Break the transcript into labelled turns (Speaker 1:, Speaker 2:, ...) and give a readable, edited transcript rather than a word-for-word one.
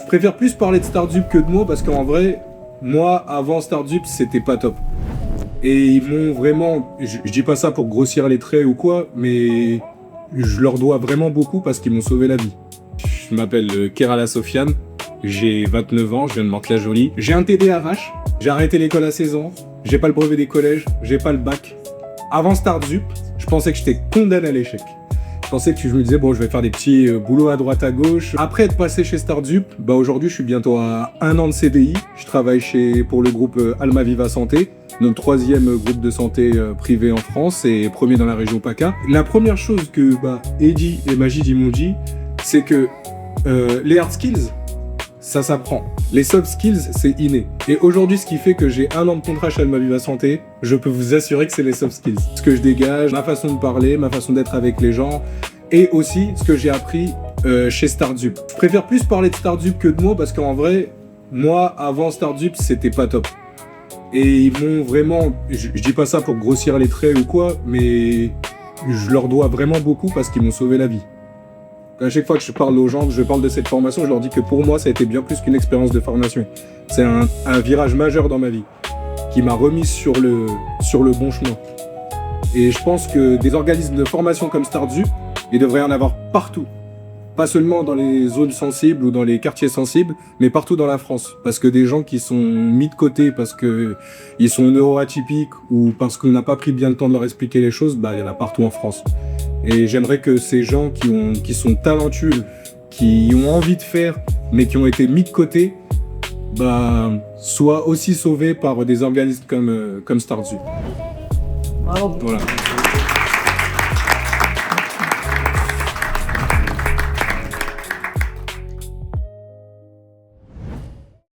Speaker 1: Je préfère plus parler de Stardup que de moi parce qu'en vrai, moi, avant Stardup, c'était pas top. Et ils m'ont vraiment, je dis pas ça pour grossir les traits ou quoi, mais je leur dois vraiment beaucoup parce qu'ils m'ont sauvé la vie. Je m'appelle Kerala Sofiane, j'ai 29 ans, je viens de Mantes-la-Jolie. J'ai un TDAH, j'ai arrêté l'école à 16 ans, j'ai pas le brevet des collèges, j'ai pas le bac. Avant Stardup, je pensais que j'étais condamné à l'échec. Je pensais que je me disais, bon, je vais faire des petits boulots à droite à gauche. Après être passé chez Stardup, bah aujourd'hui, je suis bientôt à 1 an de CDI. Je travaille pour le groupe Alma Viva Santé, notre 3e groupe de santé privé en France et premier dans la région PACA. La première chose que Eddy et Majid ils m'ont dit, c'est que les hard skills, ça s'apprend. Les soft skills, c'est inné. Et aujourd'hui, ce qui fait que j'ai 1 an de contrat chez Alma Viva Santé, je peux vous assurer que c'est les soft skills. Ce que je dégage, ma façon de parler, ma façon d'être avec les gens, et aussi ce que j'ai appris chez Stardup. Je préfère plus parler de Stardup que de moi parce qu'en vrai, moi, avant Stardup, c'était pas top. Et ils m'ont vraiment, je dis pas ça pour grossir les traits ou quoi, mais je leur dois vraiment beaucoup parce qu'ils m'ont sauvé la vie. À chaque fois que je parle aux gens, que je parle de cette formation, je leur dis que pour moi, ça a été bien plus qu'une expérience de formation. C'est un virage majeur dans ma vie qui m'a remis sur le bon chemin. Et je pense que des organismes de formation comme Stardup, il devrait y en avoir partout. Pas seulement dans les zones sensibles ou dans les quartiers sensibles, mais partout dans la France. Parce que des gens qui sont mis de côté parce qu'ils sont neuroatypiques ou parce qu'on n'a pas pris bien le temps de leur expliquer les choses, il y en a partout en France. Et j'aimerais que ces gens qui sont talentueux, qui ont envie de faire, mais qui ont été mis de côté, soient aussi sauvés par des organismes comme Stardup.
Speaker 2: Bravo.
Speaker 1: Voilà.